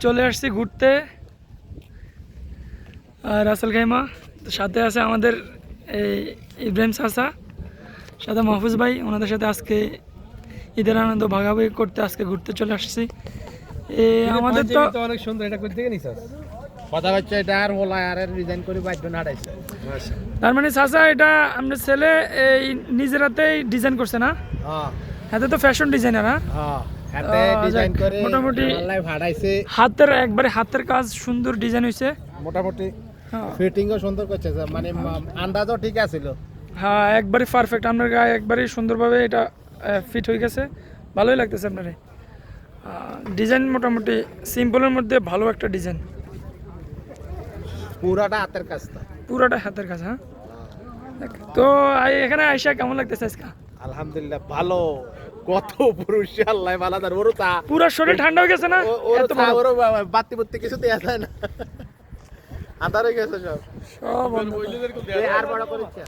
চলে আসছি ঘুরতে রাসেল খাইমা। সাথে আছে আমাদের এই ইব্রাহিম চাচা, সাথে মাহফুজ ভাই। ওনাদের সাথে আজকে ঈদের আনন্দ ভাগাভাগি করতে আজকে ঘুরতে চলে আসছি। আমাদের তো অনেক সুন্দর, এটা করতে গেছি স্যার কথা হচ্ছে এটা আর হলা আর ডিজাইন করে বাইক না হাঁটাইছে। তার মানে চাচা এটা আপনার ছেলে এই নিজের হাতেই ডিজাইন করছে না? হাতে তো ফ্যাশন ডিজাইনার। হাতে ডিজাইন করে মোটামুটি হাঁটাইছে, হাতের একবারে হাতের কাজ সুন্দর ডিজাইন হয়েছে মোটামুটি ফিটিংও সুন্দর করছে, মানে আন্দাজও ঠিক আছিল। হ্যাঁ, একবারে পারফেক্ট। আপনার গায়ে একবারে সুন্দরভাবে এটা ফিট হয়ে গেছে, ভালোই লাগতেছে আপনার ডিজাইন। মোটামুটি সিম্পলের মধ্যে ভালো একটা ডিজাইন, পুরাটা হাতের কাজ, পুরাটা হাতের কাজ। হ্যাঁ, তো এখানে আইসা কেমন লাগতেছে আজকে? আলহামদুলিল্লাহ ভালো। কত পুরুষ আল্লাহ বালাদার, ওর তা পুরো শরীর ঠান্ডা হয়ে গেছে না? এত বড় বাতি বুত্তি কিছু দেয়া যায় না, আদার হয়ে গেছে সব। সব আর বড় করেছে।